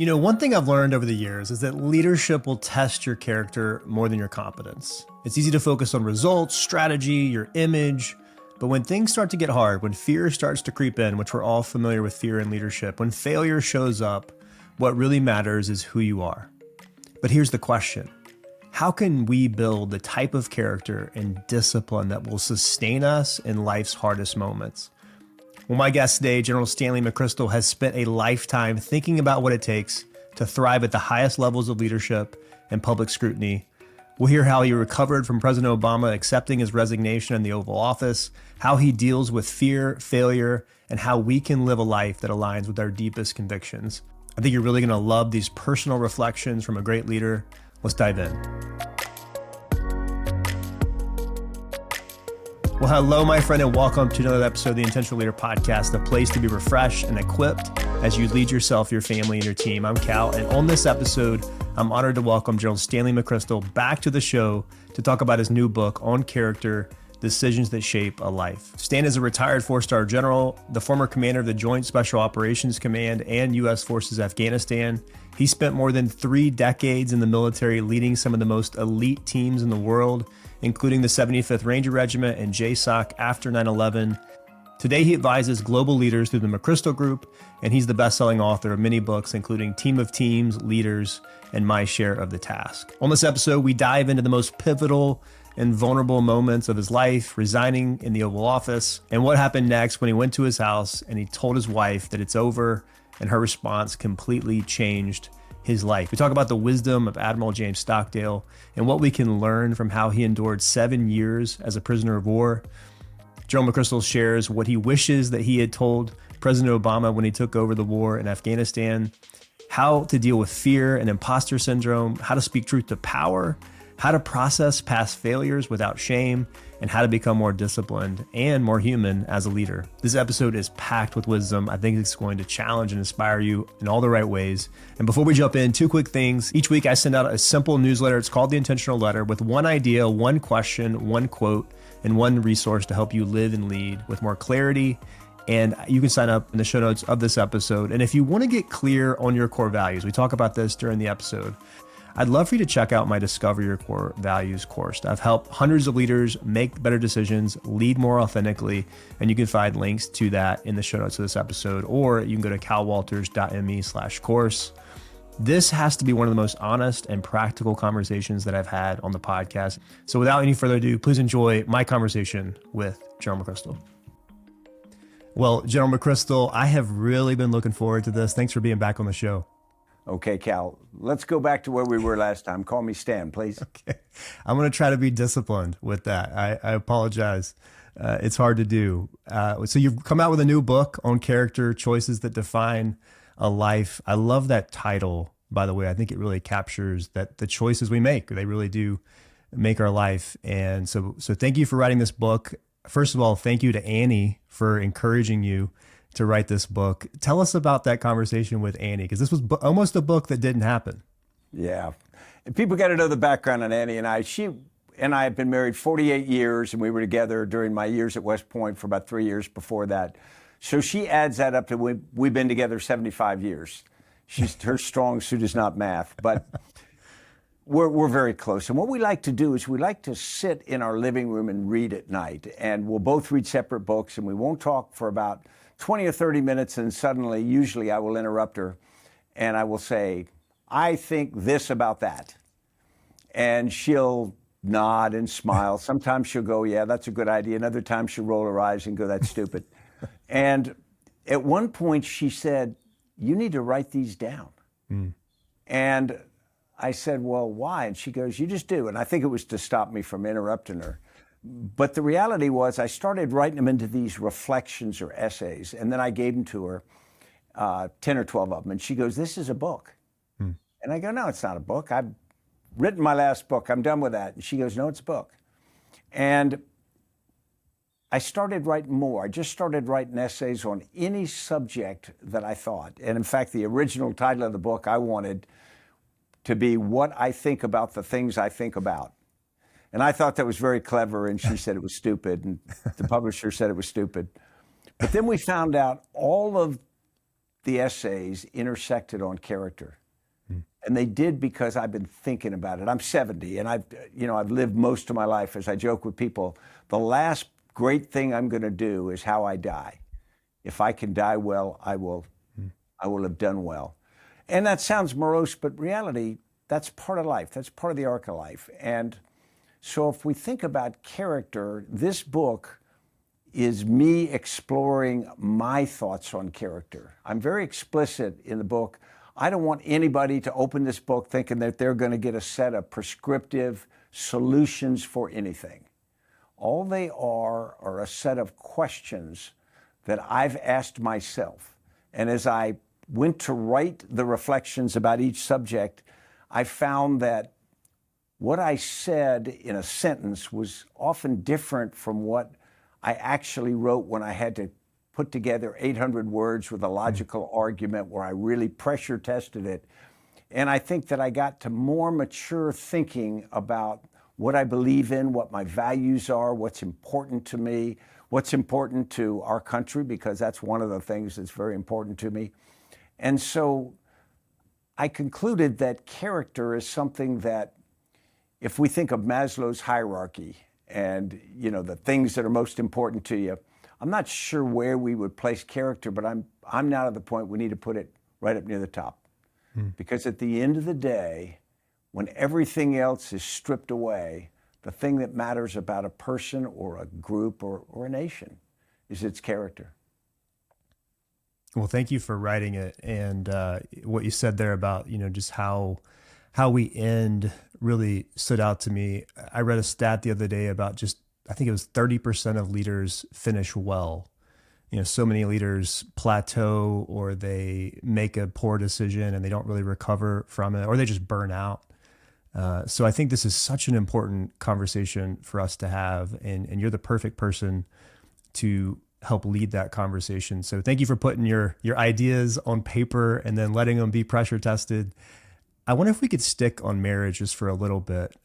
One thing I've learned over the years is that leadership will test your character more than your competence. It's easy to focus on results, strategy, your image, but when things start to get hard, when fear starts to creep in, which we're all familiar with fear in leadership, when failure shows up, what really matters is who you are. But here's the question. How can we build the type of character and discipline that will sustain us in life's hardest moments? Well, my guest today, General Stanley McChrystal, has spent a lifetime thinking about what it takes to thrive at the highest levels of leadership and public scrutiny. We'll hear how he recovered from President Obama accepting his resignation in the Oval Office, how he deals with fear, failure, and how we can live a life that aligns with our deepest convictions. I think you're really going to love these personal reflections from a great leader. Let's dive in. Well, hello, my friend, and welcome to another episode of the Intentional Leader Podcast, a place to be refreshed and equipped as you lead yourself, your family, and your team. I'm Cal, and on this episode, I'm honored to welcome General Stanley McChrystal back to the show to talk about his new book on character, Decisions That Shape a Life. Stan is a retired four-star general, the former commander of the Joint Special Operations Command and U.S. Forces Afghanistan. He spent more than 3 decades in the military leading some of the most elite teams in the world, including the 75th Ranger Regiment and JSOC after 9/11. Today, he advises global leaders through the McChrystal Group, and he's the best-selling author of many books, including Team of Teams, Leaders, and My Share of the Task. On this episode, we dive into the most pivotal and vulnerable moments of his life, resigning in the Oval Office, and what happened next when he went to his house and he told his wife that it's over, and her response completely changed his life. We talk about the wisdom of Admiral James Stockdale and what we can learn from how he endured 7 years as a prisoner of war. General McChrystal shares what he wishes that he had told President Obama when he took over the war in Afghanistan, how to deal with fear and imposter syndrome, how to speak truth to power, how to process past failures without shame, and how to become more disciplined and more human as a leader. This episode is packed with wisdom. I think it's going to challenge and inspire you in all the right ways. And before we jump in, 2 quick things. Each week I send out a simple newsletter. It's called The Intentional Letter, with one idea, one question, one quote, and one resource to help you live and lead with more clarity. And you can sign up in the show notes of this episode. And if you want to get clear on your core values, we talk about this during the episode, I'd love for you to check out my Discover Your Core Values course. I've helped hundreds of leaders make better decisions, lead more authentically, and you can find links to that in the show notes of this episode, or you can go to calwalters.me/course. This has to be one of the most honest and practical conversations that I've had on the podcast. So without any further ado, please enjoy my conversation with General McChrystal. Well, General McChrystal, I have really been looking forward to this. Thanks for being back on the show. Okay, Cal, let's go back to where we were last time. Call me Stan, please. Okay. I'm going to try to be disciplined with that. I apologize. It's hard to do. So you've come out with a new book on character, choices that define a life. I love that title, by the way. I think it really captures that the choices we make, they really do make our life. And so thank you for writing this book. First of all, thank you to Annie for encouraging you to write this book. Tell us about that conversation with Annie, because this was almost a book that didn't happen. Yeah. People got to know the background on Annie and I. She and I have been married 48 years, and we were together during my years at West Point for about 3 years before that. So she adds that up to we've been together 75 years. Her strong suit is not math, but we're very close. And what we like to do is we like to sit in our living room and read at night. And we'll both read separate books, and we won't talk for about 20 or 30 minutes, and suddenly, usually I will interrupt her and I will say, I think this about that. And she'll nod and smile. Sometimes she'll go, yeah, that's a good idea. Another time she'll roll her eyes and go, that's stupid. And at one point she said, you need to write these down. And I said, well, why? And she goes, you just do. And I think it was to stop me from interrupting her. But the reality was I started writing them into these reflections or essays, and then I gave them to her, 10 or 12 of them, and she goes, this is a book. And I go, no, it's not a book. I've written my last book. I'm done with that. And she goes, no, it's a book. And I started writing more. I just started writing essays on any subject that I thought. And in fact, the original title of the book I wanted to be What I Think About the Things I Think About. And I thought that was very clever, and she said it was stupid, and the publisher said it was stupid. But then we found out all of the essays intersected on character. And they did because I've been thinking about it. I'm 70 and I've lived most of my life, as I joke with people, the last great thing I'm going to do is how I die. If I can die well, I will have done well. And that sounds morose, but reality, that's part of life. That's part of the arc of life. And so if we think about character, this book is me exploring my thoughts on character. I'm very explicit in the book. I don't want anybody to open this book thinking that they're going to get a set of prescriptive solutions for anything. All they are a set of questions that I've asked myself. And as I went to write the reflections about each subject, I found that what I said in a sentence was often different from what I actually wrote when I had to put together 800 words with a logical argument where I really pressure tested it. And I think that I got to more mature thinking about what I believe in, what my values are, what's important to me, what's important to our country, because that's one of the things that's very important to me. And so I concluded that character is something that, if we think of Maslow's hierarchy and, the things that are most important to you, I'm not sure where we would place character, but I'm now at the point we need to put it right up near the top. Because at the end of the day, when everything else is stripped away, the thing that matters about a person or a group or a nation is its character. Well, thank you for writing it. And what you said there about, just how we end really stood out to me. I read a stat the other day about I think it was 30% of leaders finish well. So many leaders plateau, or they make a poor decision and they don't really recover from it, or they just burn out. So I think this is such an important conversation for us to have, and you're the perfect person to help lead that conversation. So thank you for putting your ideas on paper and then letting them be pressure tested. I wonder if we could stick on marriage just for a little bit.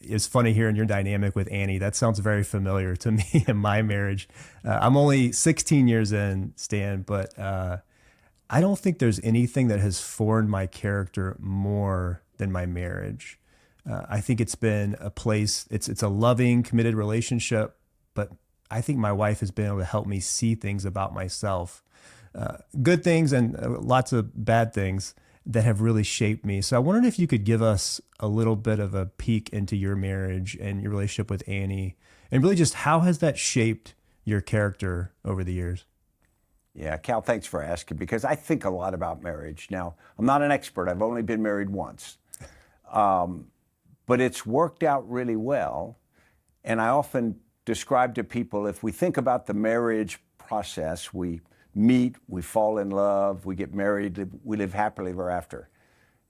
It's funny hearing your dynamic with Annie. That sounds very familiar to me in my marriage. I'm only 16 years in, Stan, but I don't think there's anything that has formed my character more than my marriage. I think it's been a place, it's a loving, committed relationship, but I think my wife has been able to help me see things about myself, good things and lots of bad things that have really shaped me. So I wondered if you could give us a little bit of a peek into your marriage and your relationship with Annie, and really just how has that shaped your character over the years? Yeah, Cal, thanks for asking, because I think a lot about marriage. Now, I'm not an expert. I've only been married once. But it's worked out really well. And I often describe to people, if we think about the marriage process, we meet, we fall in love, we get married, we live happily ever after.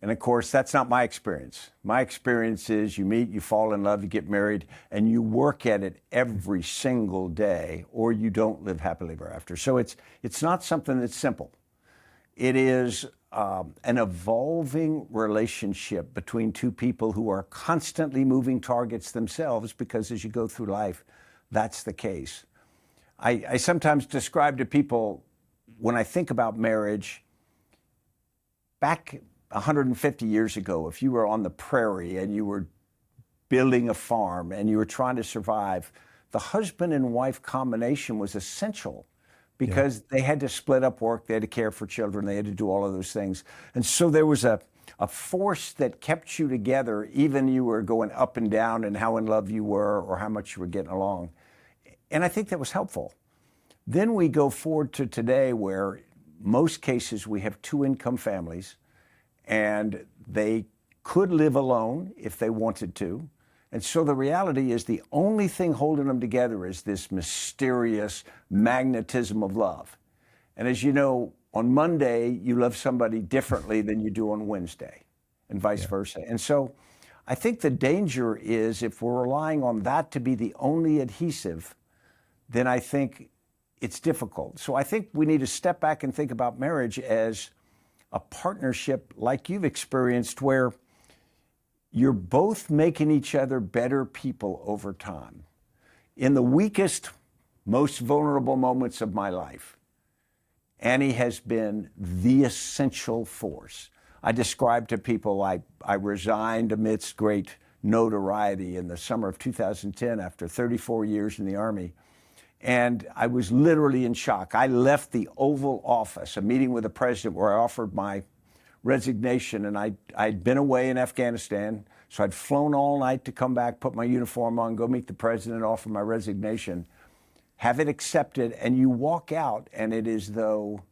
And of course, that's not my experience. My experience is you meet, you fall in love, you get married, and you work at it every single day, or you don't live happily ever after. So it's not something that's simple. It is an evolving relationship between two people who are constantly moving targets themselves, because as you go through life, that's the case. I sometimes describe to people, when I think about marriage, back 150 years ago, if you were on the prairie and you were building a farm and you were trying to survive, the husband and wife combination was essential, because they had to split up work, they had to care for children, they had to do all of those things. And so there was a force that kept you together, even you were going up and down and how in love you were or how much you were getting along. And I think that was helpful. Then we go forward to today, where most cases we have two-income families, and they could live alone if they wanted to. And so the reality is the only thing holding them together is this mysterious magnetism of love. And as you know, on Monday, you love somebody differently than you do on Wednesday, and vice versa. And so I think the danger is, if we're relying on that to be the only adhesive, then I think it's difficult. So I think we need to step back and think about marriage as a partnership like you've experienced, where you're both making each other better people over time. In the weakest, most vulnerable moments of my life, Annie has been the essential force. I describe to people I resigned amidst great notoriety in the summer of 2010 after 34 years in the Army. And I was literally in shock. I left the Oval Office, a meeting with the president where I offered my resignation, and I'd been away in Afghanistan, so I'd flown all night to come back, put my uniform on, go meet the president, offer my resignation, have it accepted, and you walk out, and it is though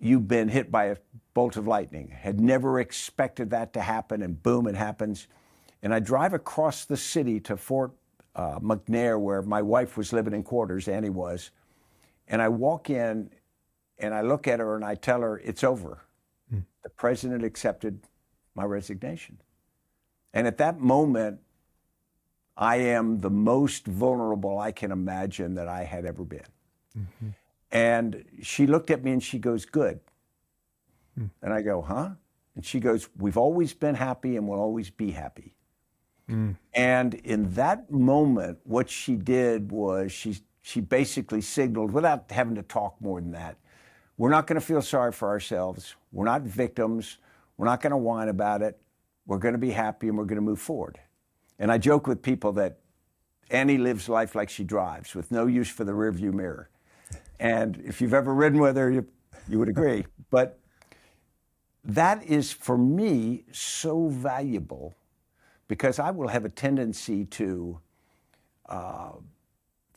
you've been hit by a bolt of lightning. Had never expected that to happen, and boom, it happens. And I drive across the city to Fort McNair, where my wife was living in quarters, Annie was, and I walk in, and I look at her, and I tell her, it's over. The president accepted my resignation. And at that moment, I am the most vulnerable I can imagine that I had ever been. Mm-hmm. And she looked at me and she goes, good. And I go, huh? And she goes, we've always been happy and we'll always be happy. And in that moment, what she did was she basically signaled, without having to talk more than that, we're not going to feel sorry for ourselves. We're not victims. We're not going to whine about it. We're going to be happy and we're going to move forward. And I joke with people that Annie lives life like she drives, with no use for the rearview mirror. And if you've ever ridden with her, you would agree. But that is, for me, so valuable, because I will have a tendency to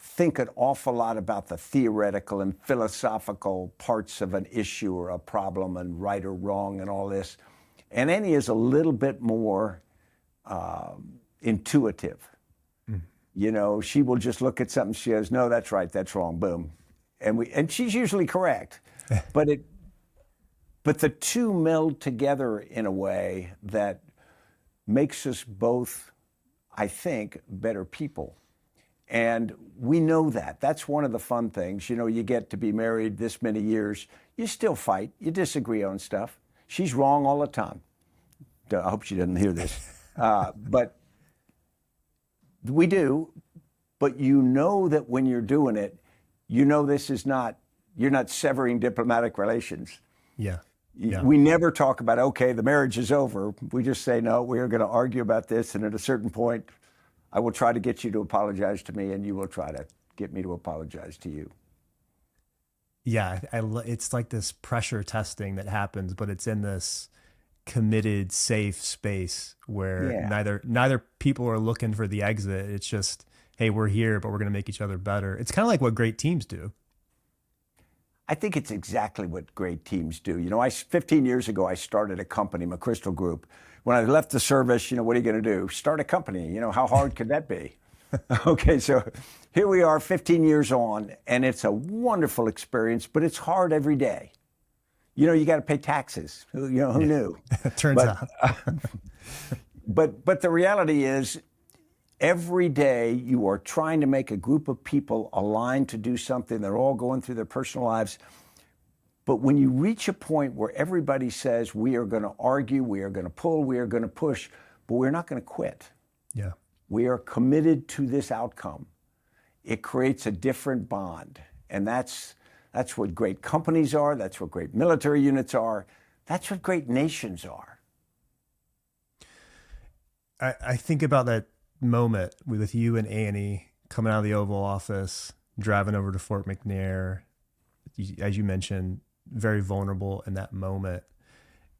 think an awful lot about the theoretical and philosophical parts of an issue or a problem and right or wrong and all this. And Annie is a little bit more intuitive. You know, she will just look at something, she goes, no, that's right, that's wrong, boom. And she's usually correct. But the two meld together in a way that makes us both, I think, better people. And we know that. That's one of the fun things. You know, you get to be married this many years, you still fight, you disagree on stuff. She's wrong all the time. I hope she doesn't hear this. But we do. But you know that when you're doing it, you know this is not, you're not severing diplomatic relations. Yeah. We never talk about, okay, the marriage is over. We just say, no, we are going to argue about this. And at a certain point, I will try to get you to apologize to me, and you will try to get me to apologize to you. Yeah, it's like this pressure testing that happens, but it's in this committed, safe space where neither people are looking for the exit. It's just, hey, we're here, but we're going to make each other better. It's kind of like what great teams do. I think it's exactly what great teams do. You know, 15 years ago, I started a company, McChrystal Group. When I left the service, you know, what are you going to do? Start a company. You know, how hard could that be? Okay, so here we are 15 years on, and it's a wonderful experience, but it's hard every day. You know, you got to pay taxes. You know, who knew? Turns out. But the reality is, every day you are trying to make a group of people aligned to do something. They're all going through their personal lives. But when you reach a point where everybody says, we are going to argue, we are going to pull, we are going to push, but we're not going to quit. Yeah. We are committed to this outcome. It creates a different bond. And that's what great companies are. That's what great military units are. That's what great nations are. I think about that moment with you and Annie coming out of the Oval Office, driving over to Fort McNair, as you mentioned, very vulnerable in that moment.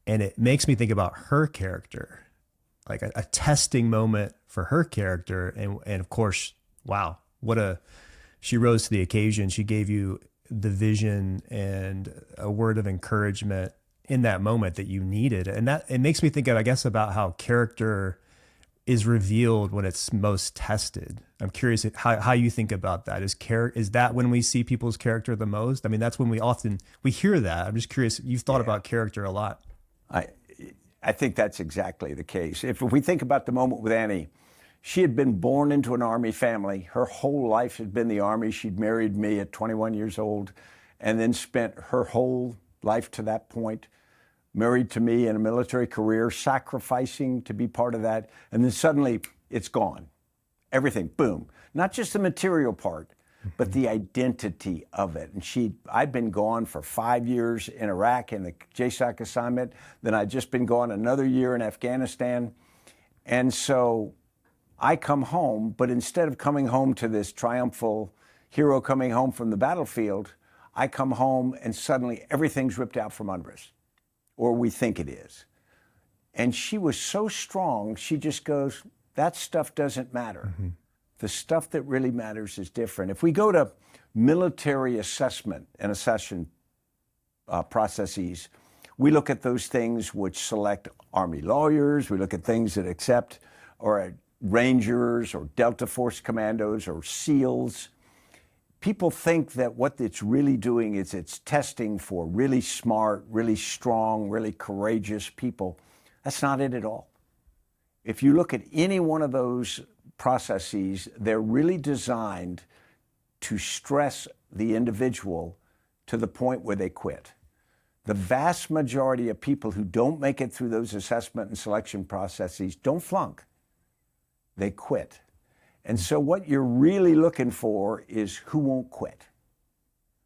And it makes me think about her character, like a testing moment for her character. And of course, wow, she rose to the occasion. She gave you the vision and a word of encouragement in that moment that you needed. And that, it makes me think of, I guess, about how character is revealed when it's most tested. I'm curious how you think about that. Is that when we see people's character the most? I mean, that's when we hear that. I'm just curious. You've thought about character a lot. I think that's exactly the case. If we think about the moment with Annie, she had been born into an Army family. Her whole life had been the Army. She'd married me at 21 years old and then spent her whole life to that point married to me in a military career, sacrificing to be part of that. And then suddenly it's gone. Everything, boom. Not just the material part, but the identity of it. And I'd been gone for 5 years in Iraq in the JSOC assignment. Then I'd just been gone another year in Afghanistan. And so I come home, but instead of coming home to this triumphal hero coming home from the battlefield, I come home and suddenly everything's ripped out from under us, or we think it is. And she was so strong, she just goes, that stuff doesn't matter. The stuff that really matters is different. If we go to military assessment and accession processes, we look at those things which select Army lawyers, we look at things that accept or Rangers or Delta Force commandos or SEALs. People think that what it's really doing is it's testing for really smart, really strong, really courageous people. That's not it at all. If you look at any one of those processes, they're really designed to stress the individual to the point where they quit. The vast majority of people who don't make it through those assessment and selection processes don't flunk. They quit. And so what you're really looking for is who won't quit.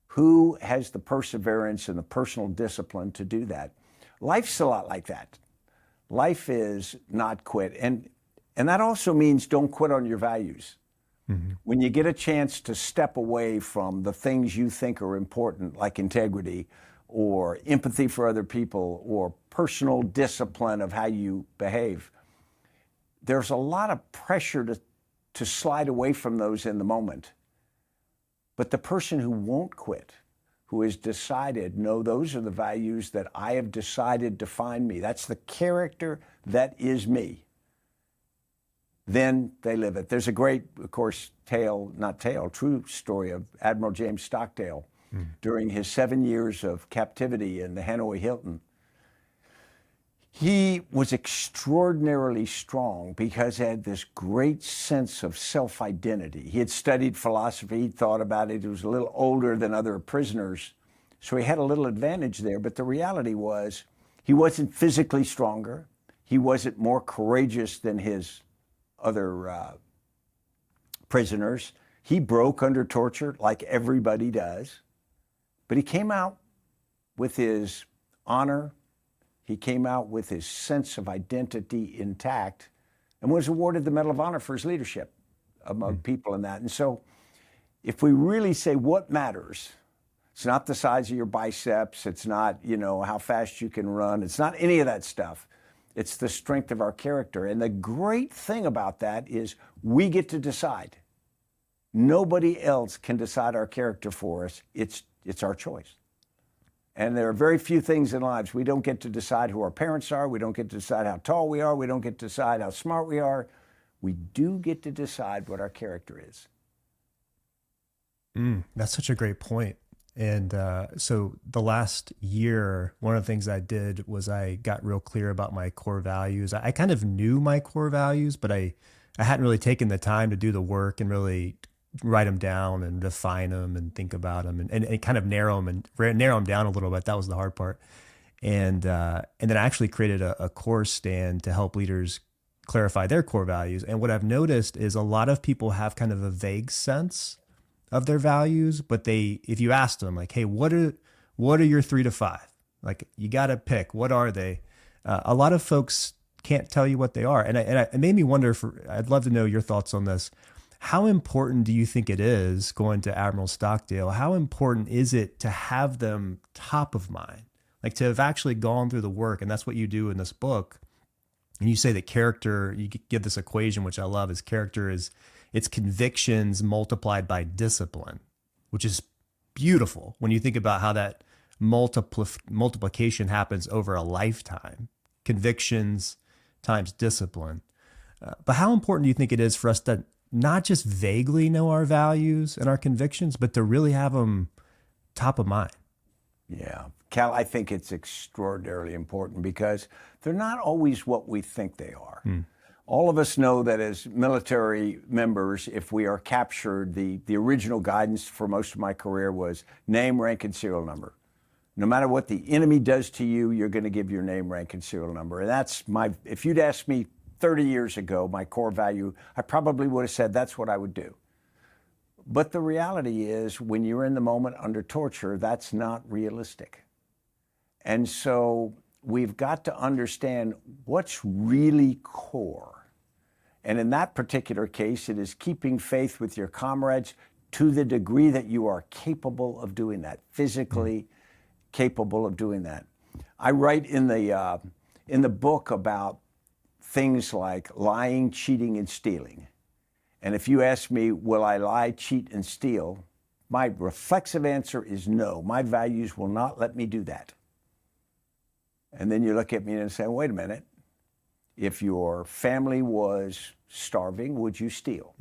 Who has the perseverance and the personal discipline to do that? Life's a lot like that. Life is not quit. And that also means don't quit on your values. When you get a chance to step away from the things you think are important, like integrity or empathy for other people or personal discipline of how you behave, there's a lot of pressure to slide away from those in the moment. But the person who won't quit, who has decided, no, those are the values that I have decided define me. That's the character that is me. Then they live it. There's a great, of course, true story of Admiral James Stockdale during his 7 years of captivity in the Hanoi Hilton. He was extraordinarily strong because he had this great sense of self-identity. He had studied philosophy, he thought about it, he was a little older than other prisoners, so he had a little advantage there. But the reality was he wasn't physically stronger, he wasn't more courageous than his other prisoners. He broke under torture like everybody does, but he came out with his honor. He came out with his sense of identity intact and was awarded the Medal of Honor for his leadership among people in that. And so if we really say what matters, it's not the size of your biceps, it's not, how fast you can run, it's not any of that stuff. It's the strength of our character. And the great thing about that is we get to decide. Nobody else can decide our character for us. It's our choice. And there are very few things in lives. We don't get to decide who our parents are. We don't get to decide how tall we are. We don't get to decide how smart we are. We do get to decide what our character is. That's such a great point. And so the last year, one of the things I did was I got real clear about my core values. I kind of knew my core values, but I hadn't really taken the time to do the work and really write them down and define them and think about them and kind of narrow them down a little bit. That was the hard part. And then I actually created a course, Stan, to help leaders clarify their core values. And what I've noticed is a lot of people have kind of a vague sense of their values, but if you ask them like, hey, what are your 3 to 5? Like, you got to pick, what are they? A lot of folks can't tell you what they are. And it made me wonder, I'd love to know your thoughts on this. How important do you think it is, going to Admiral Stockdale, how important is it to have them top of mind? Like, to have actually gone through the work, and that's what you do in this book. And you say that character, you give this equation, which I love, is character is it's convictions multiplied by discipline, which is beautiful when you think about how that multiplication happens over a lifetime. Convictions times discipline. But how important do you think it is for us to not just vaguely know our values and our convictions, but to really have them top of mind? Yeah. Cal, I think it's extraordinarily important because they're not always what we think they are. All of us know that as military members, if we are captured, the original guidance for most of my career was name, rank, and serial number. No matter what the enemy does to you, you're going to give your name, rank, and serial number. And if you'd asked me 30 years ago, my core value, I probably would have said that's what I would do. But the reality is, when you're in the moment under torture, that's not realistic. And so we've got to understand what's really core. And in that particular case, it is keeping faith with your comrades to the degree that you are capable of doing that, physically capable of doing that. I write in the book about things like lying, cheating, and stealing. And if you ask me, will I lie, cheat, and steal? My reflexive answer is no. My values will not let me do that. And then you look at me and say, wait a minute. If your family was starving, would you steal?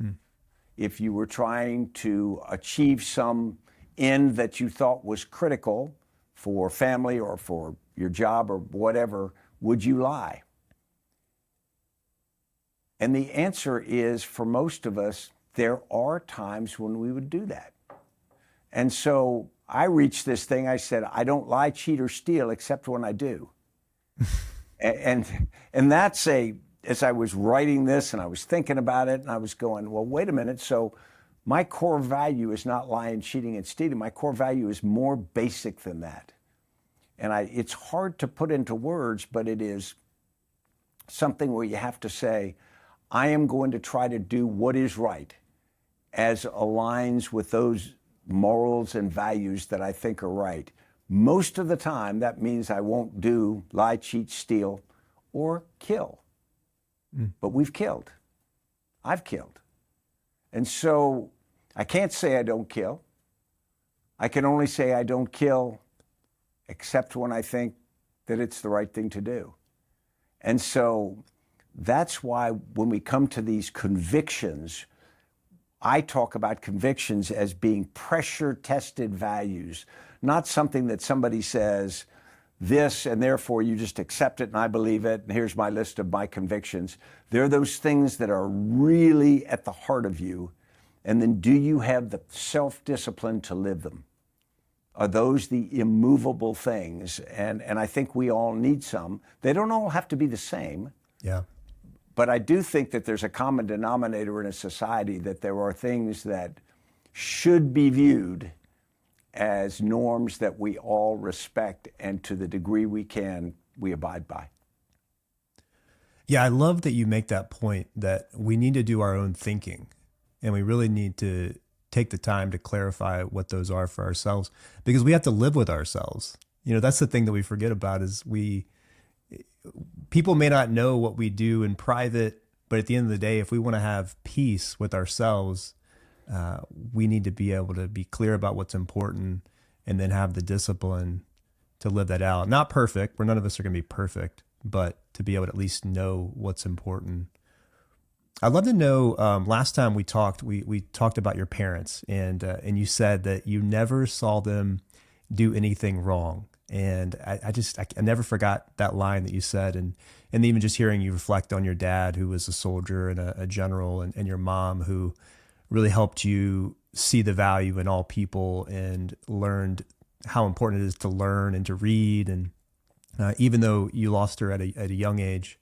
If you were trying to achieve some end that you thought was critical for family or for your job or whatever, would you lie? And the answer is, for most of us, there are times when we would do that. And so I reached this thing, I said, I don't lie, cheat, or steal except when I do. and that's as I was writing this and I was thinking about it and I was going, well, wait a minute. So my core value is not lying, cheating, and stealing. My core value is more basic than that. And it's hard to put into words, but it is something where you have to say, I am going to try to do what is right as aligns with those morals and values that I think are right. Most of the time, that means I won't do lie, cheat, steal, or kill. But we've killed. I've killed. And so I can't say I don't kill. I can only say I don't kill except when I think that it's the right thing to do. And so that's why when we come to these convictions, I talk about convictions as being pressure-tested values, not something that somebody says this and therefore you just accept it and I believe it and here's my list of my convictions. They're those things that are really at the heart of you. And then do you have the self-discipline to live them? Are those the immovable things? And I think we all need some. They don't all have to be the same. Yeah. But I do think that there's a common denominator in a society, that there are things that should be viewed as norms that we all respect, and to the degree we can, we abide by. Yeah, I love that you make that point that we need to do our own thinking, and we really need to take the time to clarify what those are for ourselves, because we have to live with ourselves. You know, that's the thing that we forget about is people may not know what we do in private, but at the end of the day, if we want to have peace with ourselves, we need to be able to be clear about what's important and then have the discipline to live that out. Not perfect, where none of us are going to be perfect, but to be able to at least know what's important. I'd love to know, last time we talked about your parents, and you said that you never saw them do anything wrong. And I never forgot that line that you said. And even just hearing you reflect on your dad, who was a soldier and a general, and your mom, who really helped you see the value in all people and learned how important it is to learn and to read. And even though you lost her at a young age,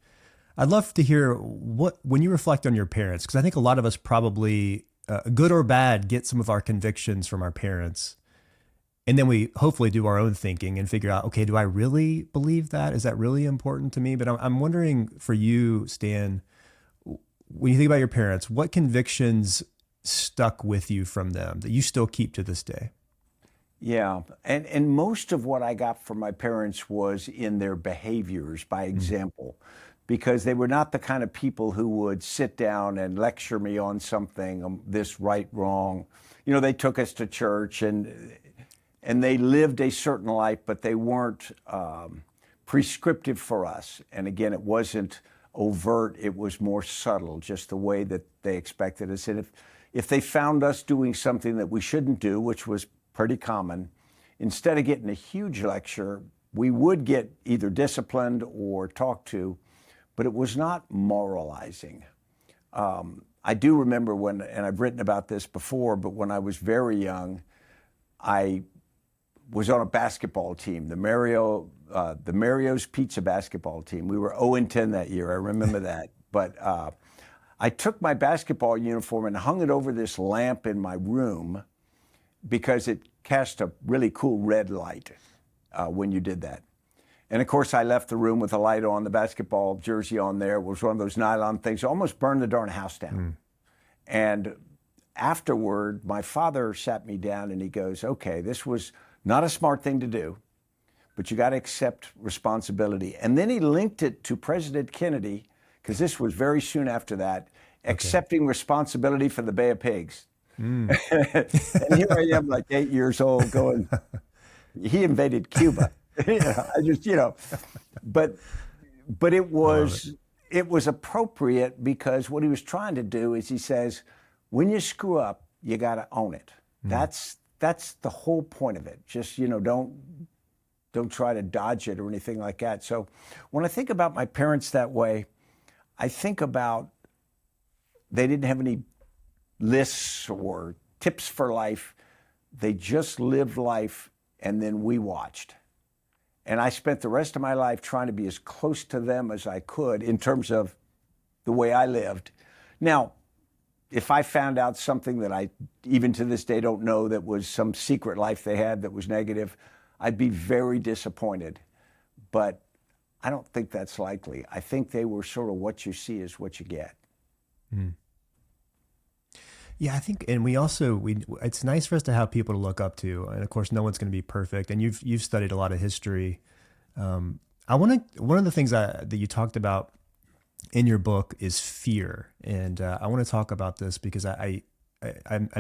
I'd love to hear when you reflect on your parents, because I think a lot of us probably, good or bad, get some of our convictions from our parents. And then we hopefully do our own thinking and figure out, okay, do I really believe that? Is that really important to me? But I'm wondering for you, Stan, when you think about your parents, what convictions stuck with you from them that you still keep to this day? Yeah, and most of what I got from my parents was in their behaviors by example, because they were not the kind of people who would sit down and lecture me on something, this right, wrong. You know, they took us to church and they lived a certain life, but they weren't prescriptive for us. And again, it wasn't overt, it was more subtle, just the way that they expected us. And if they found us doing something that we shouldn't do, which was pretty common, instead of getting a huge lecture, we would get either disciplined or talked to, but it was not moralizing. I do remember and I've written about this before, but when I was very young, I was on a basketball team, the Mario's Pizza basketball team. We were 0-10 that year. I remember that. But I took my basketball uniform and hung it over this lamp in my room because it cast a really cool red light when you did that. And of course, I left the room with the light on, the basketball jersey on there. It was one of those nylon things. It almost burned the darn house down. And afterward, my father sat me down and he goes, okay, this was not a smart thing to do, but you got to accept responsibility. And then he linked it to President Kennedy, because this was very soon after that, accepting responsibility for the Bay of Pigs. And here I am, like 8 years old, going, he invaded Cuba. I just, but it was appropriate, because what he was trying to do is he says, when you screw up, you got to own it. That's the whole point of it. Just, don't try to dodge it or anything like that. So when I think about my parents that way, I think about they didn't have any lists or tips for life. They just lived life, and then we watched. And I spent the rest of my life trying to be as close to them as I could in terms of the way I lived. Now, if I found out something that I, even to this day, don't know, that was some secret life they had that was negative, I'd be very disappointed. But I don't think that's likely. I think they were sort of what you see is what you get. Yeah, I think, and it's nice for us to have people to look up to, and of course, no one's going to be perfect. And you've studied a lot of history. One of the things that you talked about in your book is fear, and I want to talk about this because I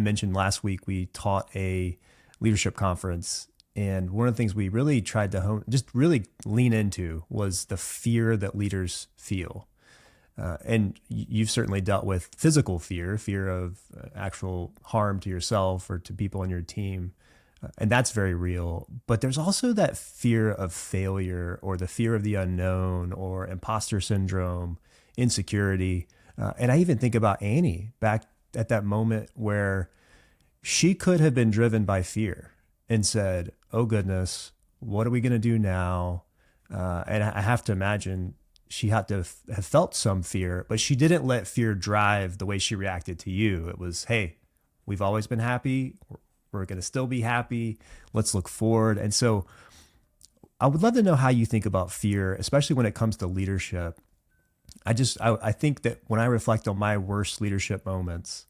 mentioned last week we taught a leadership conference, and one of the things we really tried to really lean into was the fear that leaders feel. And you've certainly dealt with physical fear of actual harm to yourself or to people on your team. And that's very real. But there's also that fear of failure, or the fear of the unknown, or imposter syndrome, insecurity. And I even think about Annie back at that moment where she could have been driven by fear and said, oh goodness, what are we going to do now? And I have to imagine she had to have felt some fear, but she didn't let fear drive the way she reacted to you. It was, hey, we've always been happy. We're going to still be happy. Let's look forward. And so I would love to know how you think about fear, especially when it comes to leadership. I think that when I reflect on my worst leadership moments,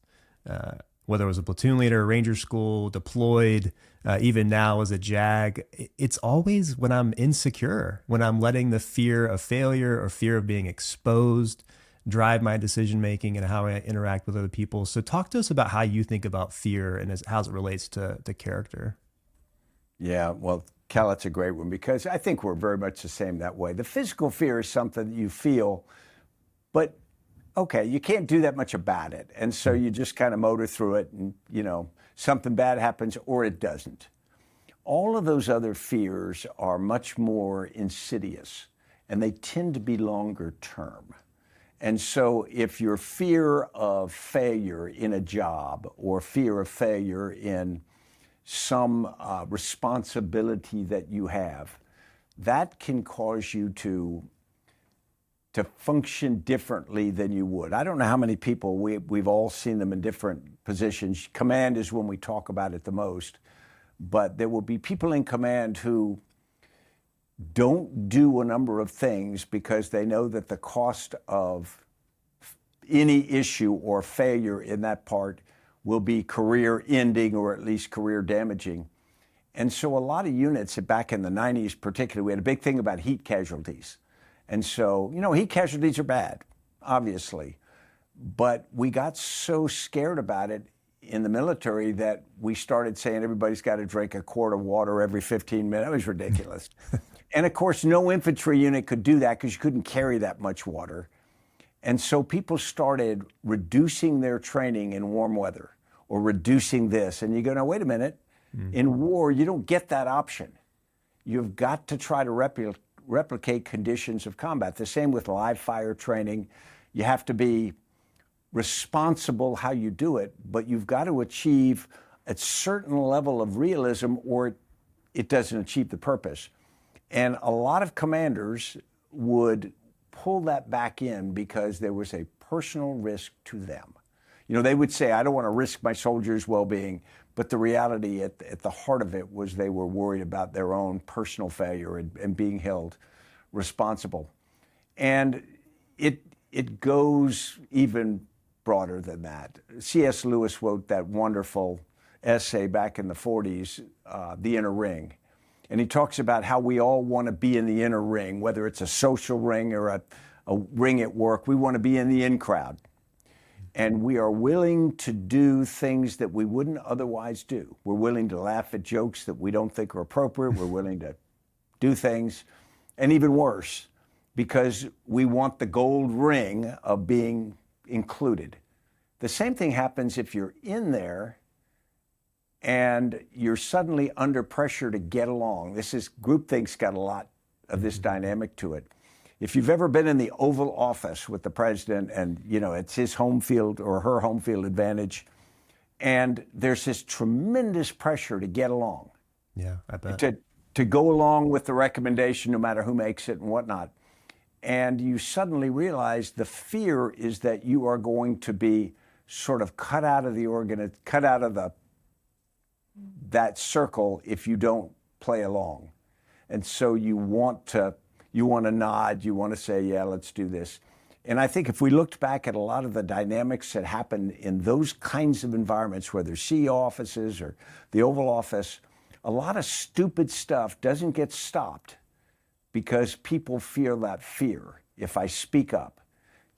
whether it was a platoon leader, Ranger School, deployed, even now as a JAG, it's always when I'm insecure, when I'm letting the fear of failure or fear of being exposed drive my decision-making and how I interact with other people. So talk to us about how you think about fear and how it relates to character. Yeah, well, Cal, that's a great one, because I think we're very much the same that way. The physical fear is something that you feel, but okay, you can't do that much about it. And so you just kind of motor through it, and, something bad happens or it doesn't. All of those other fears are much more insidious, and they tend to be longer term. And so if your fear of failure in a job, or fear of failure in some responsibility that you have, that can cause you to function differently than you would. I don't know how many people, we've all seen them in different positions. Command is when we talk about it the most, but there will be people in command who don't do a number of things because they know that the cost of any issue or failure in that part will be career ending, or at least career damaging. And so a lot of units back in the 90s particularly, we had a big thing about heat casualties. And so, heat casualties are bad, obviously, but we got so scared about it in the military that we started saying everybody's got to drink a quart of water every 15 minutes. It was ridiculous. And of course, no infantry unit could do that because you couldn't carry that much water. And so people started reducing their training in warm weather, or reducing this. And you go, now, wait a minute. In war, you don't get that option. You've got to try to replicate conditions of combat. The same with live fire training. You have to be responsible how you do it, but you've got to achieve a certain level of realism, or it doesn't achieve the purpose. And a lot of commanders would pull that back in because there was a personal risk to them. You know, they would say, I don't want to risk my soldiers' well-being, but the reality at the heart of it was they were worried about their own personal failure and being held responsible. And it goes even broader than that. C.S. Lewis wrote that wonderful essay back in the 40s, The Inner Ring. And he talks about how we all want to be in the inner ring, whether it's a social ring or a ring at work. We want to be in the in crowd. And we are willing to do things that we wouldn't otherwise do. We're willing to laugh at jokes that we don't think are appropriate. We're willing to do things, and even worse, because we want the gold ring of being included. The same thing happens if you're in there and you're suddenly under pressure to get along. Groupthink's got a lot of this dynamic to it. If you've ever been in the Oval Office with the president and, you know, it's his home field or her home field advantage, and there's this tremendous pressure to get along. Yeah, I bet. To go along with the recommendation, no matter who makes it and whatnot. And you suddenly realize the fear is that you are going to be sort of cut out of that circle if you don't play along. And so you want to nod, you want to say, yeah, let's do this. And I think if we looked back at a lot of the dynamics that happen in those kinds of environments, whether CEO offices or the Oval Office, a lot of stupid stuff doesn't get stopped because people feel that fear. If I speak up,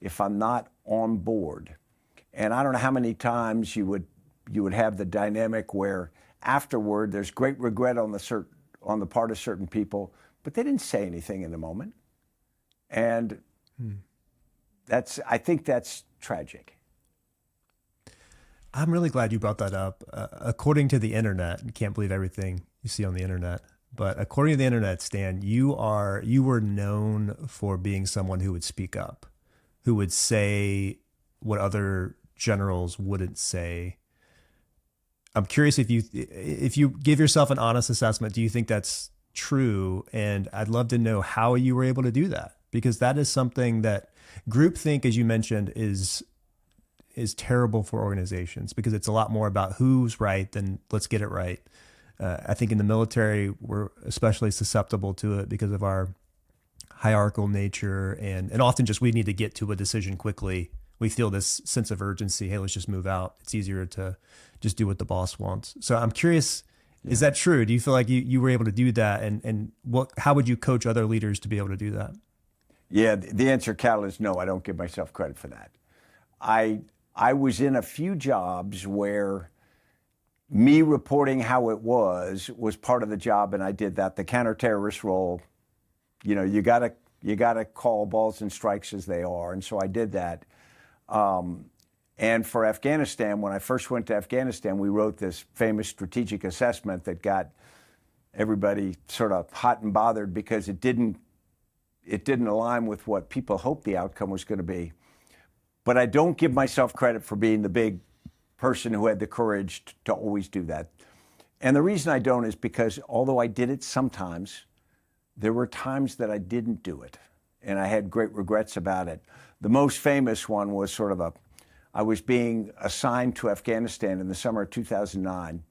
if I'm not on board. And I don't know how many times you would have the dynamic where afterward there's great regret on the part of certain people, but they didn't say anything in the moment. And I think that's tragic. I'm really glad you brought that up. According to the internet, you can't believe everything you see on the internet, but according to the internet, Stan, you were known for being someone who would speak up, who would say what other generals wouldn't say. I'm curious if you give yourself an honest assessment, do you think that's true? And I'd love to know how you were able to do that, because that is something that groupthink, as you mentioned, is terrible for organizations, because it's a lot more about who's right than let's get it right. I think in the military, we're especially susceptible to it because of our hierarchical nature, and often just we need to get to a decision quickly. We feel this sense of urgency. Hey, let's just move out. It's easier to just do what the boss wants. So I'm curious, is that true? Do you feel like you were able to do that? And how would you coach other leaders to be able to do that? Yeah, the answer, Cal, is no. I don't give myself credit for that. I was in a few jobs where me reporting how it was part of the job, and I did that. The counterterrorist role, you know, you gotta call balls and strikes as they are, and so I did that. And for Afghanistan, when I first went to Afghanistan, we wrote this famous strategic assessment that got everybody sort of hot and bothered because it didn't align with what people hoped the outcome was going to be. But I don't give myself credit for being the big person who had the courage to always do that. And the reason I don't is because although I did it sometimes, there were times that I didn't do it, and I had great regrets about it. The most famous one was I was being assigned to Afghanistan in the summer of 2009,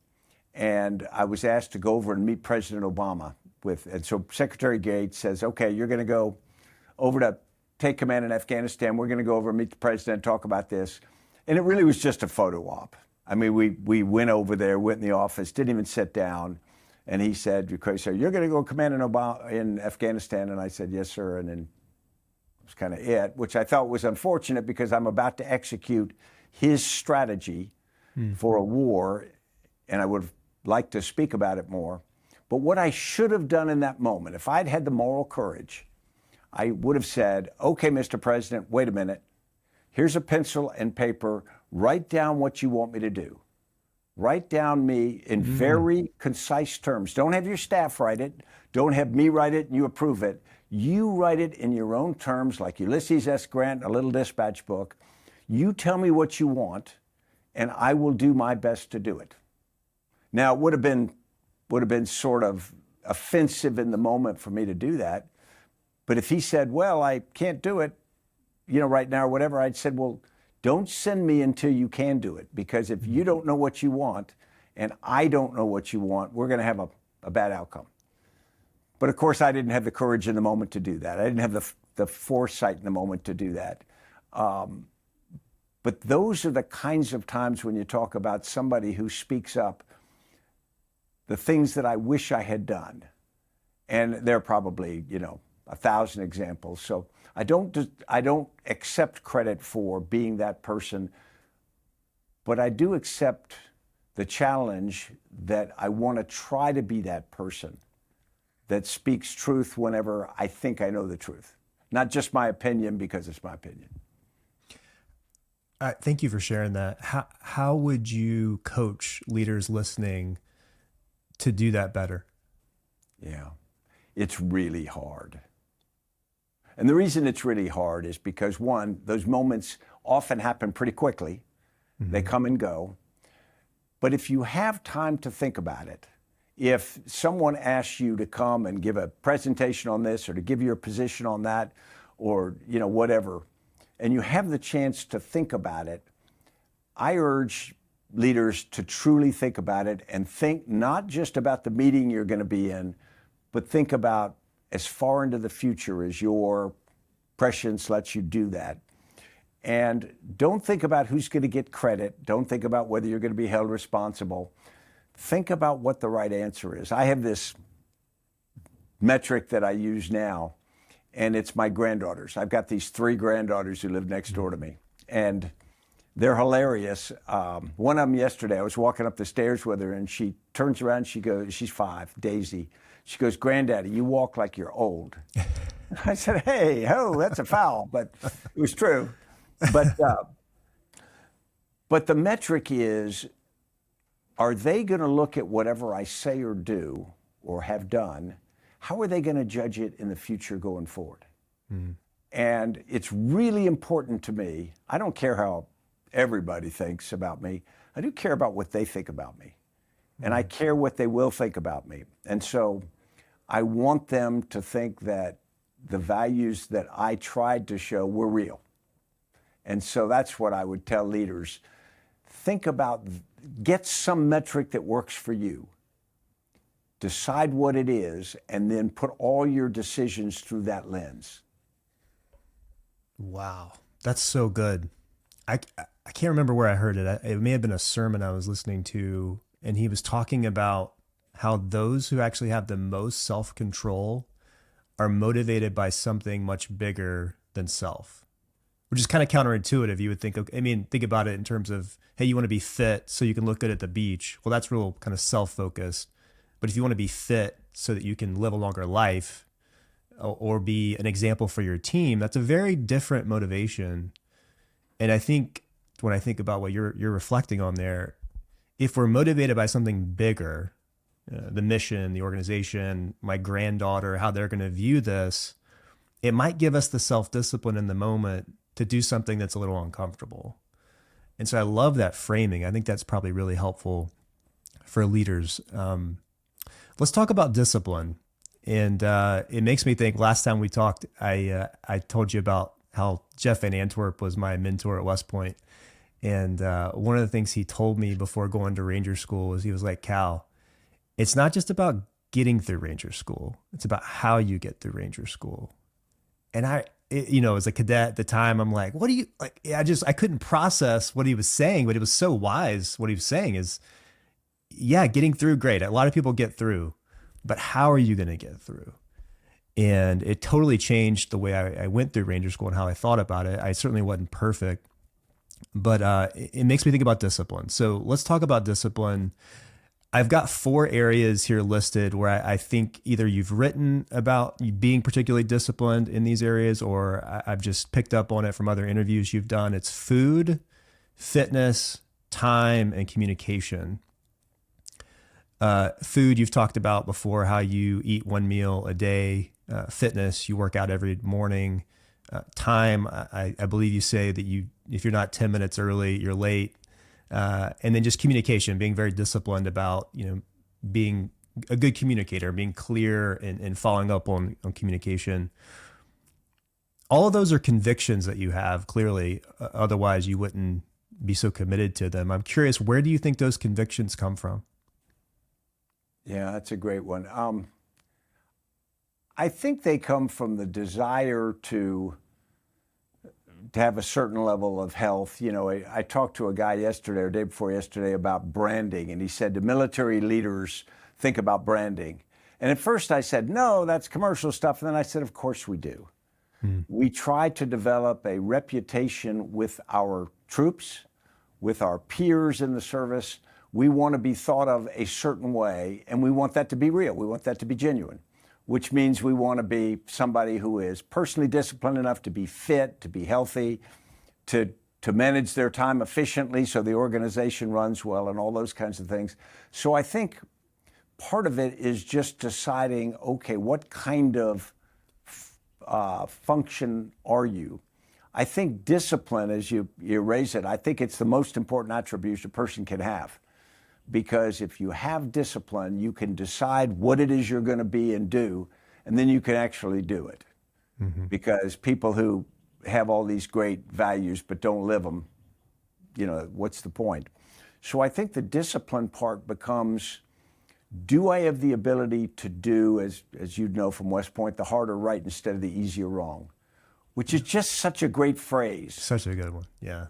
and I was asked to go over and meet President Obama and so Secretary Gates says, okay, you're going to go over to take command in Afghanistan. We're going to go over and meet the president, talk about this. And it really was just a photo op. I mean, we went over there, went in the office, didn't even sit down. And he said, you're going to go command in Afghanistan? And I said, yes, sir. And then it was kind of it, which I thought was unfortunate because I'm about to execute his strategy for a war, and I would have liked to speak about it more. But what I should have done in that moment, if I'd had the moral courage, I would have said, okay, Mr. President, wait a minute. Here's a pencil and paper. Write down what you want me to do. Write down me in very concise terms. Don't have your staff write it. Don't have me write it and you approve it. You write it in your own terms, like Ulysses S. Grant, a little dispatch book. You tell me what you want, and I will do my best to do it. Now, it would have been sort of offensive in the moment for me to do that. But if he said, well, I can't do it, right now or whatever, I'd said, well, don't send me until you can do it, because if you don't know what you want and I don't know what you want, we're going to have a bad outcome. But of course, I didn't have the courage in the moment to do that. I didn't have the foresight in the moment to do that. But those are the kinds of times when you talk about somebody who speaks up, the things that I wish I had done. And there are probably, 1,000 examples. So I don't accept credit for being that person, but I do accept the challenge that I want to try to be that person that speaks truth whenever I think I know the truth. Not just my opinion because it's my opinion. Thank you for sharing that. How would you coach leaders listening to do that better? Yeah, it's really hard. And the reason it's really hard is because, one, those moments often happen pretty quickly. Mm-hmm. They come and go. But if you have time to think about it, if someone asks you to come and give a presentation on this or to give your position on that or, whatever, and you have the chance to think about it, I urge leaders to truly think about it and think not just about the meeting you're going to be in, but think about as far into the future as your prescience lets you do that. And don't think about who's going to get credit. Don't think about whether you're going to be held responsible. Think about what the right answer is. I have this metric that I use now, and it's my granddaughters. I've got these 3 granddaughters who live next door to me, and they're hilarious. One of them yesterday, I was walking up the stairs with her, and she turns around, she goes, she's 5, Daisy. She goes, "Granddaddy, you walk like you're old." I said, "Hey, that's a foul," but it was true. But the metric is, are they going to look at whatever I say or do or have done? How are they going to judge it in the future going forward? Mm-hmm. And it's really important to me. I don't care how everybody thinks about me. I do care about what they think about me. Mm-hmm. And I care what they will think about me. And so I want them to think that the values that I tried to show were real. And so that's what I would tell leaders. Think about, get some metric that works for you. Decide what it is, and then put all your decisions through that lens. Wow, that's so good. I can't remember where I heard it. It may have been a sermon I was listening to, and he was talking about how those who actually have the most self-control are motivated by something much bigger than self, which is kind of counterintuitive. You would think, think about it in terms of, hey, you want to be fit so you can look good at the beach. Well, that's real kind of self-focused. But if you want to be fit so that you can live a longer life or be an example for your team, that's a very different motivation. And I think when I think about what you're reflecting on there, if we're motivated by something bigger, the mission, the organization, my granddaughter, how they're going to view this, it might give us the self-discipline in the moment to do something that's a little uncomfortable. And so I love that framing. I think that's probably really helpful for leaders. Let's talk about discipline. And it makes me think, last time we talked, I told you about how Jeff Van Antwerp was my mentor at West Point. And one of the things he told me before going to Ranger School was, he was like, "Cal, it's not just about getting through Ranger School. It's about how you get through Ranger School." And as a cadet at the time, I'm like, what do you like? I couldn't process what he was saying, but it was so wise. What he was saying is, yeah, getting through, great. A lot of people get through, but how are you going to get through? And it totally changed the way I went through Ranger School and how I thought about it. I certainly wasn't perfect, but it makes me think about discipline. So let's talk about discipline. I've got 4 areas here listed where I think either you've written about you being particularly disciplined in these areas, or I've just picked up on it from other interviews you've done. It's food, fitness, time, and communication. Food, you've talked about before, how you eat 1 meal a day. Fitness, you work out every morning. Time, I believe you say that if you're not 10 minutes early, you're late. And then just communication, being very disciplined about, being a good communicator, being clear and following up on communication. all of those are convictions that you have clearly. Otherwise you wouldn't be so committed to them. I'm curious, where do you think those convictions come from? Yeah, that's a great one. I think they come from the desire to have a certain level of health. You know, I talked to a guy yesterday or day before yesterday about branding, and he said the military leaders think about branding. And at first I said, no, that's commercial stuff. And then I said, of course we do. We try to develop a reputation with our troops, with our peers in the service. We want to be thought of a certain way, and we want that to be real. We want that to be genuine, which means we want to be somebody who is personally disciplined enough to be fit, to be healthy, to manage their time efficiently so the organization runs well, and all those kinds of things. So I think part of it is just deciding, okay, what kind of function are you? I think discipline, as you raise it, I think it's the most important attribute a person can have. Because if you have discipline, you can decide what it is you're going to be and do, and then you can actually do it. Because people who have all these great values but don't live them, you know, what's the point? So I think the discipline part becomes, do I have the ability to do, as you'd know from West Point, the harder right instead of the easier wrong? Which is just such a great phrase. Such a good one, yeah.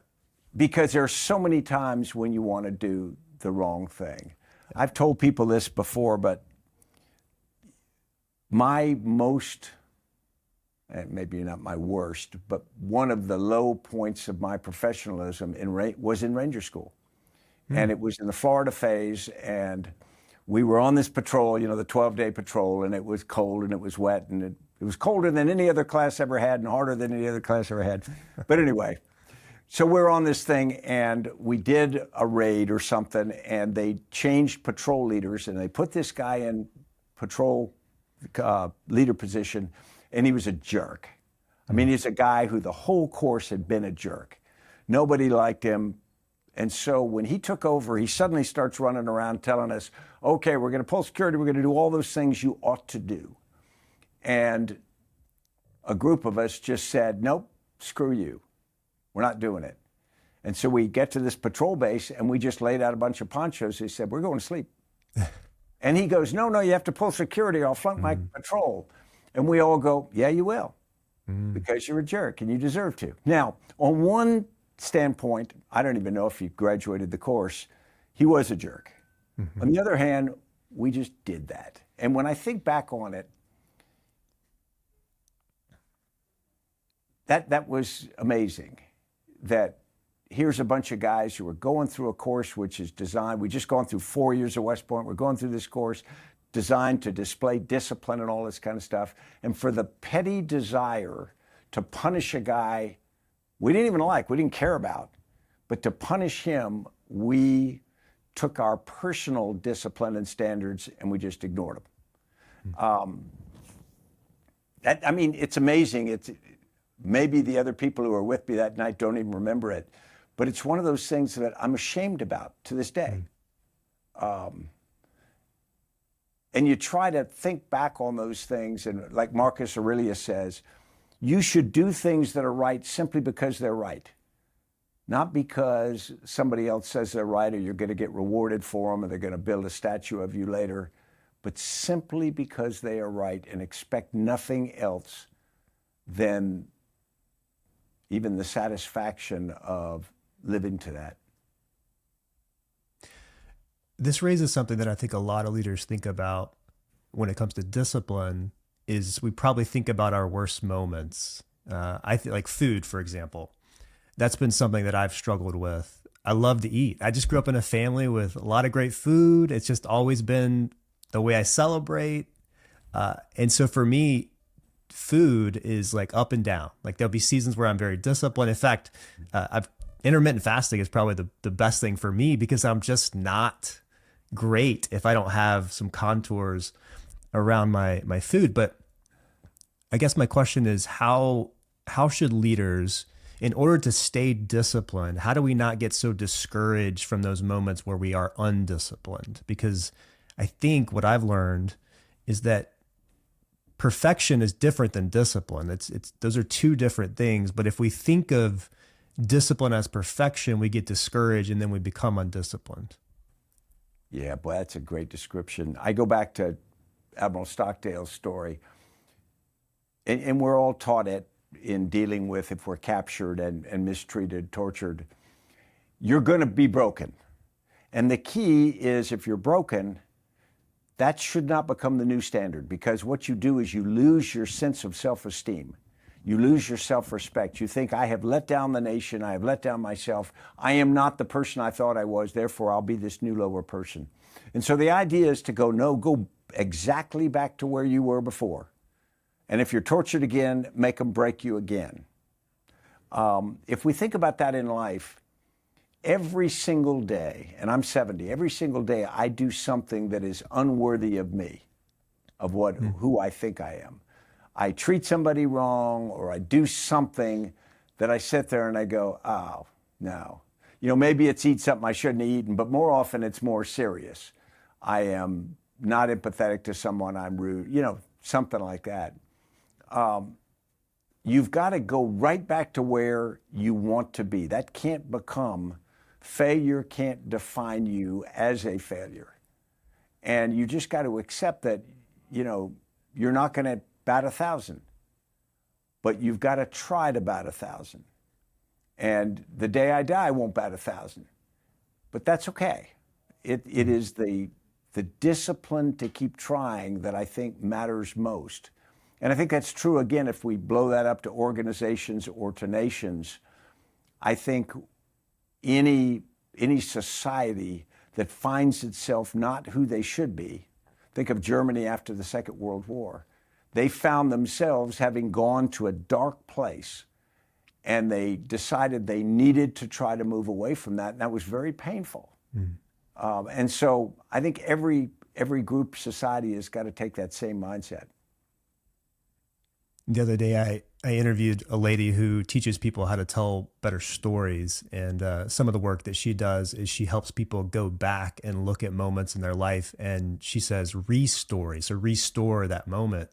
Because there are so many times when you want to do the wrong thing. I've told people this before, but my most, and maybe not my worst, but one of the low points of my professionalism was in Ranger School. And it was in the Florida phase, and we were on this patrol, you know, the 12-day patrol, and it was cold and it was wet, and it was colder than any other class ever had and harder than any other class ever had. But anyway, so we're on this thing, and we did a raid or something, and they changed patrol leaders, and they put this guy in patrol leader position, and he was a jerk. I mean, he's a guy who the whole course had been a jerk. Nobody liked him. And so when he took over, he suddenly starts running around telling us, okay, we're going to pull security, we're going to do all those things you ought to do. And a group of us just said, nope, screw you. We're not doing it. And so we get to this patrol base, and we just laid out a bunch of ponchos. He said, we're going to sleep. And he goes, no, you have to pull security, or I'll flunk my patrol. And we all go, yeah, you will, because you're a jerk and you deserve to. Now, on one standpoint, I don't even know if he graduated the course, he was a jerk. On the other hand, we just did that. And when I think back on it, that was amazing. That here's a bunch of guys who are going through a course which is designed, we've just gone through 4 years at West Point, we're going through this course designed to display discipline and all this kind of stuff. And for the petty desire to punish a guy we didn't even like, we didn't care about, but to punish him, we took our personal discipline and standards and we just ignored them. I mean, it's amazing. It's maybe the other people who were with me that night don't even remember it, but it's one of those things that I'm ashamed about to this day. And you try to think back on those things, and like Marcus Aurelius says, you should do things that are right simply because they're right. Not because somebody else says they're right, or you're going to get rewarded for them, or they're going to build a statue of you later, but simply because they are right, and expect nothing else than even the satisfaction of living to that. This raises something that I think a lot of leaders think about when it comes to discipline, is we probably think about our worst moments. I think like food, for example. That's been something that I've struggled with. I love to eat. I just grew up in a family with a lot of great food. It's just always been the way I celebrate. And so for me, food is like up and down. Like there'll be seasons where I'm very disciplined. In fact, intermittent fasting is probably the best thing for me, because I'm just not great if I don't have some contours around my food. But I guess my question is, how should leaders, in order to stay disciplined, how do we not get so discouraged from those moments where we are undisciplined? Because I think what I've learned is that perfection is different than discipline. It's those are two different things. But if we think of discipline as perfection, we get discouraged and then we become undisciplined. Yeah, boy, that's a great description. I go back to Admiral Stockdale's story, and we're all taught it in dealing with if we're captured and mistreated, tortured. You're going to be broken. And the key is if you're broken, that should not become the new standard, because what you do is you lose your sense of self-esteem. You lose your self-respect. You think, I have let down the nation. I have let down myself. I am not the person I thought I was. Therefore, I'll be this new lower person. And so the idea is to go exactly back to where you were before. And if you're tortured again, make them break you again. If we think about that in life, every single day, and I'm 70, every single day I do something that is unworthy of me, of who I think I am. I treat somebody wrong, or I do something that I sit there and I go, oh, no. Maybe it's eat something I shouldn't have eaten, but more often it's more serious. I am not empathetic to someone, I'm rude, something like that. You've got to go right back to where you want to be. That can't become, failure can't define you as a failure. And you just got to accept that, you're not going to bat 1,000, but you've got to try to bat 1,000. And the day I die, I won't bat 1,000, but that's okay. It is the discipline to keep trying that I think matters most. And I think that's true, again, if we blow that up to organizations or to nations. I think any society that finds itself not who they should be, think of Germany after the Second World War. They found themselves having gone to a dark place, and they decided they needed to try to move away from that, and that was very painful. And so I think every group society has got to take that same mindset. The other day, I interviewed a lady who teaches people how to tell better stories. And some of the work that she does is she helps people go back and look at moments in their life. And she says, re-story. So restore that moment.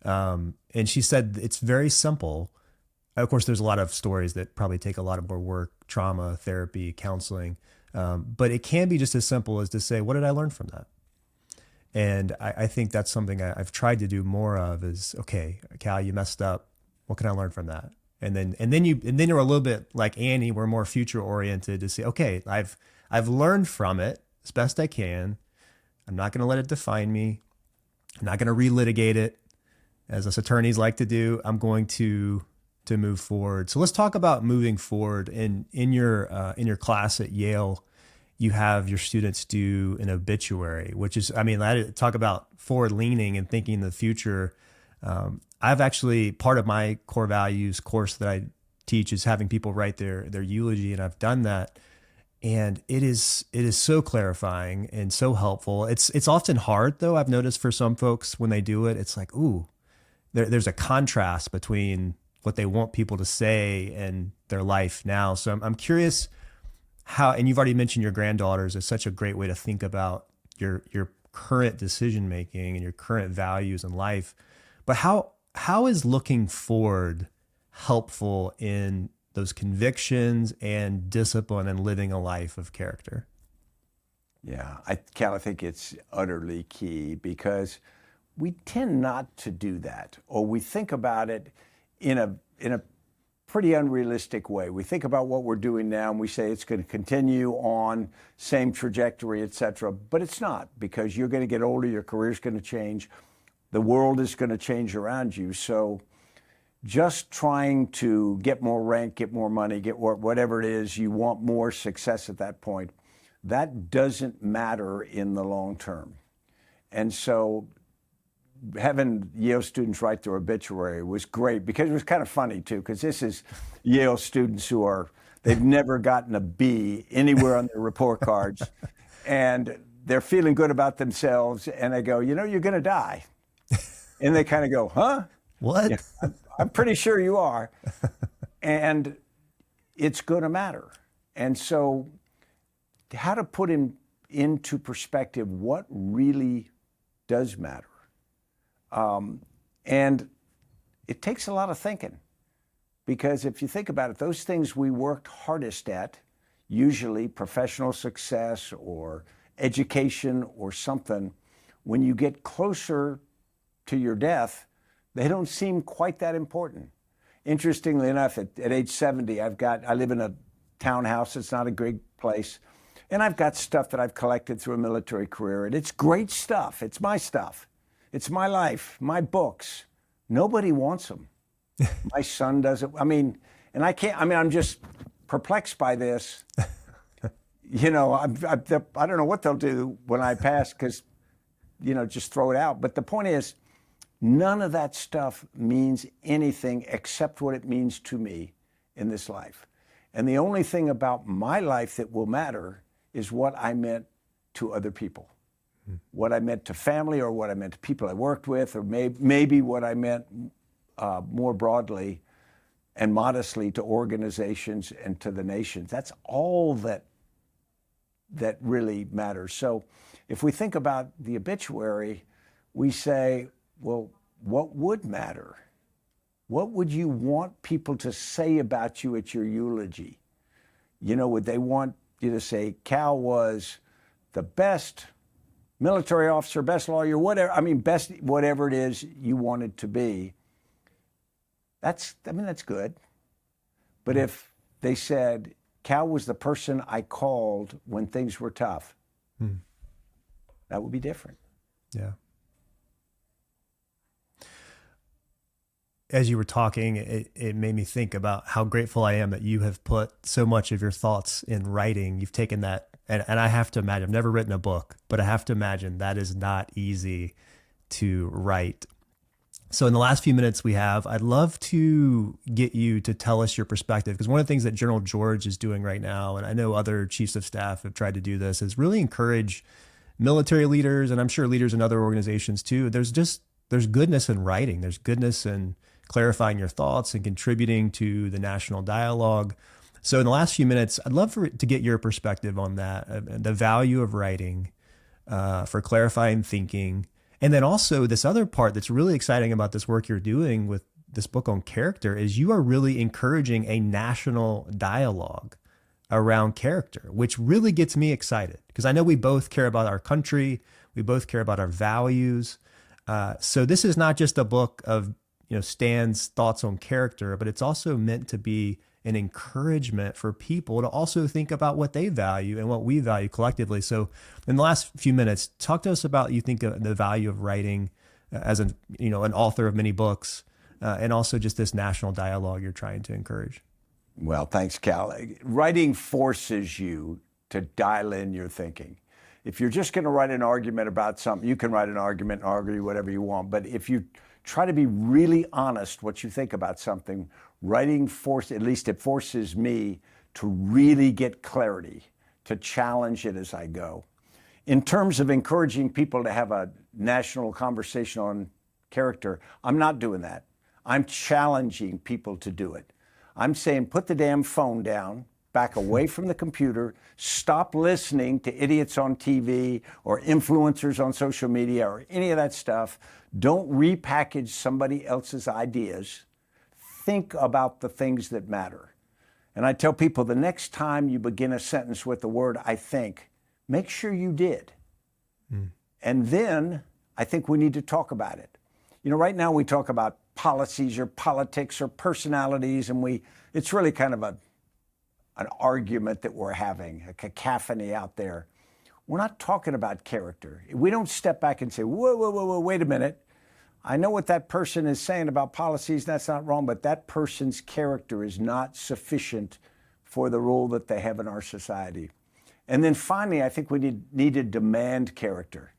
And she said, it's very simple. Of course, there's a lot of stories that probably take a lot of more work, trauma, therapy, counseling. But it can be just as simple as to say, what did I learn from that? And I think that's something I've tried to do more of is, okay, Cal, you messed up. What can I learn from that? And then you're a little bit like Annie, we're more future oriented to say, okay, I've learned from it as best I can. I'm not going to let it define me. I'm not going to relitigate it, as us attorneys like to do. I'm going to move forward. So let's talk about moving forward. In your class at Yale, you have your students do an obituary, which is, I talk about forward leaning and thinking in the future. I've actually, part of my core values course that I teach is having people write their eulogy, and I've done that. And it is so clarifying and so helpful. It's often hard though. I've noticed for some folks when they do it, it's like, ooh, there's a contrast between what they want people to say and their life now. So I'm curious how, and you've already mentioned your granddaughters is such a great way to think about your current decision making and your current values in life. But how is looking forward helpful in those convictions and discipline and living a life of character? Yeah, Cal, I think it's utterly key, because we tend not to do that, or we think about it in a pretty unrealistic way. We think about what we're doing now and we say it's going to continue on, same trajectory, et cetera, but it's not, because you're going to get older, your career's going to change, the world is going to change around you. So just trying to get more rank, get more money, get whatever it is, you want more success at that point, that doesn't matter in the long term. And so having Yale students write their obituary was great, because it was kind of funny too, because this is Yale students they've never gotten a B anywhere on their report cards, and they're feeling good about themselves, and I go, you're going to die. And they kind of go, huh? What? Yeah, I'm pretty sure you are. And it's going to matter. And so how to put into perspective what really does matter. And it takes a lot of thinking, because if you think about it, those things we worked hardest at, usually professional success or education or something, when you get closer to your death, they don't seem quite that important. Interestingly enough, at age 70, I live in a townhouse. It's not a great place. And I've got stuff that I've collected through a military career, and it's great stuff. It's my stuff. It's my life, my books. Nobody wants them. My son doesn't. And I'm just perplexed by this. I don't know what they'll do when I pass, because, just throw it out. But the point is, none of that stuff means anything except what it means to me in this life. And the only thing about my life that will matter is what I meant to other people, what I meant to family, or what I meant to people I worked with, or maybe what I meant more broadly and modestly to organizations and to the nations. That's all that really matters. So if we think about the obituary, we say, well, what would matter? What would you want people to say about you at your eulogy? Would they want you to say, Cal was the best military officer, best lawyer, whatever, best whatever it is you wanted to be? That's good. But if they said, Cal was the person I called when things were tough, that would be different. Yeah. As you were talking, it made me think about how grateful I am that you have put so much of your thoughts in writing. You've taken that, and I have to imagine, I've never written a book, but I have to imagine that is not easy to write. So in the last few minutes we have, I'd love to get you to tell us your perspective, because one of the things that General George is doing right now, and I know other chiefs of staff have tried to do this, is really encourage military leaders, and I'm sure leaders in other organizations too. There's goodness in writing. There's goodness in clarifying your thoughts and contributing to the national dialogue. So in the last few minutes, I'd love to get your perspective on that, the value of writing for clarifying thinking. And then also this other part that's really exciting about this work you're doing with this book on character is you are really encouraging a national dialogue around character, which really gets me excited, because I know we both care about our country. We both care about our values. So this is not just a book of Stan's thoughts on character, but it's also meant to be an encouragement for people to also think about what they value and what we value collectively. So in the last few minutes, talk to us about, you think, the value of writing as an author of many books, and also just this national dialogue you're trying to encourage. Well, thanks, Cal. Writing forces you to dial in your thinking. If you're just going to write an argument about something, you can write an argument and argue whatever you want. But if you try to be really honest what you think about something, writing it forces me to really get clarity, to challenge it as I go. In terms of encouraging people to have a national conversation on character, I'm not doing that. I'm challenging people to do it. I'm saying, put the damn phone down, back away from the computer, stop listening to idiots on TV or influencers on social media or any of that stuff. Don't repackage somebody else's ideas. Think about the things that matter. And I tell people, the next time you begin a sentence with the word "I think," make sure you did. And then I think we need to talk about it. Right now we talk about policies or politics or personalities, and it's really kind of an argument that we're having, a cacophony out there. We're not talking about character. We don't step back and say, whoa, wait a minute. I know what that person is saying about policies, that's not wrong, but that person's character is not sufficient for the role that they have in our society. And then finally, I think we need to demand character.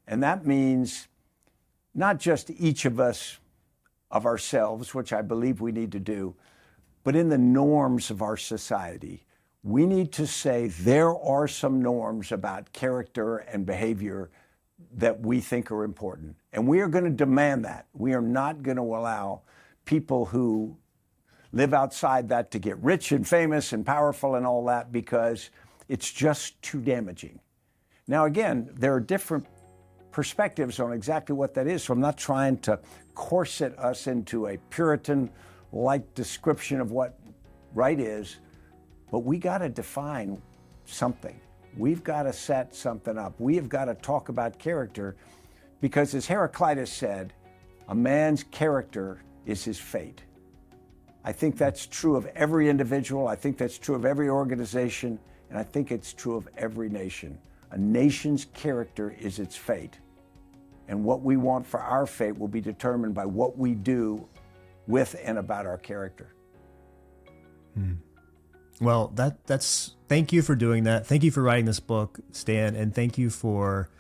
And that means not just each of us of ourselves, which I believe we need to do, but in the norms of our society. We need to say there are some norms about character and behavior that we think are important. And we are going to demand that. We are not going to allow people who live outside that to get rich and famous and powerful and all that, because it's just too damaging. Now, again, there are different perspectives on exactly what that is. So I'm not trying to corset us into a Puritan-like description of what right is, but we got to define something. We've got to set something up. We have got to talk about character, because as Heraclitus said, a man's character is his fate. I think that's true of every individual. I think that's true of every organization. And I think it's true of every nation. A nation's character is its fate. And what we want for our fate will be determined by what we do with and about our character. Well, that's thank you for doing that. Thank you for writing this book, Stan, and thank you for,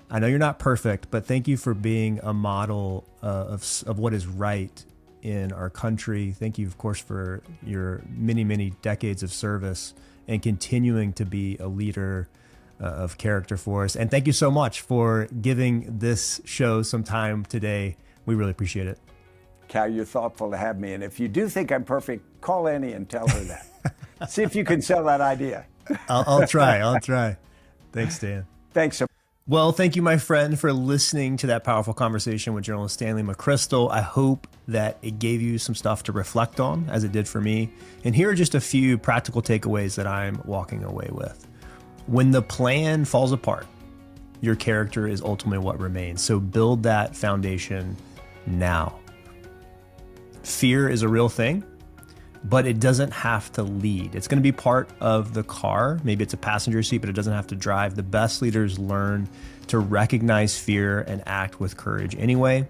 I know you're not perfect, but thank you for being a model of what is right in our country. Thank you, of course, for your many, many decades of service and continuing to be a leader of character for us. And thank you so much for giving this show some time today. We really appreciate it. Cal, you're thoughtful to have me. And if you do think I'm perfect, call Annie and tell her that. See if you can sell that idea. I'll try. Thanks, Dan. Thanks so much. Well, thank you, my friend, for listening to that powerful conversation with journalist Stanley McChrystal. I hope that it gave you some stuff to reflect on, as it did for me. And here are just a few practical takeaways that I'm walking away with. When the plan falls apart, your character is ultimately what remains. So build that foundation now. Fear is a real thing, but it doesn't have to lead. It's going to be part of the car. Maybe it's a passenger seat, but it doesn't have to drive. The best leaders learn to recognize fear and act with courage anyway.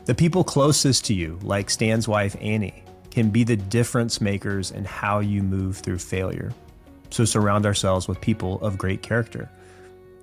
The people closest to you, like Stan's wife, Annie, can be the difference makers in how you move through failure. So surround ourselves with people of great character.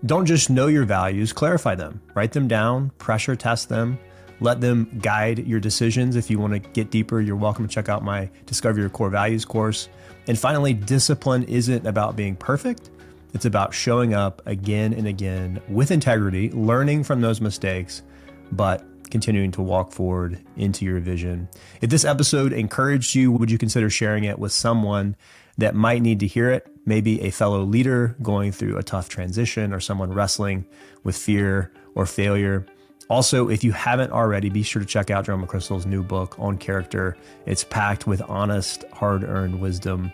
Don't just know your values, clarify them. Write them down, pressure test them. Let them guide your decisions. If you want to get deeper, you're welcome to check out my Discover Your Core Values course. And finally, discipline isn't about being perfect. It's about showing up again and again with integrity, learning from those mistakes, but continuing to walk forward into your vision. If this episode encouraged you, would you consider sharing it with someone that might need to hear it? Maybe a fellow leader going through a tough transition, or someone wrestling with fear or failure. Also, if you haven't already, be sure to check out John McChrystal's new book on character. It's packed with honest, hard-earned wisdom.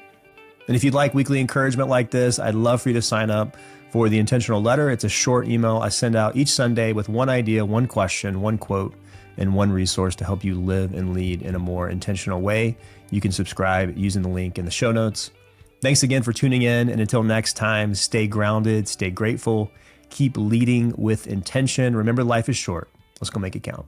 And if you'd like weekly encouragement like this, I'd love for you to sign up for the Intentional Letter. It's a short email I send out each Sunday with one idea, one question, one quote, and one resource to help you live and lead in a more intentional way. You can subscribe using the link in the show notes. Thanks again for tuning in. And until next time, stay grounded, stay grateful, keep leading with intention. Remember, life is short. Let's go make it count.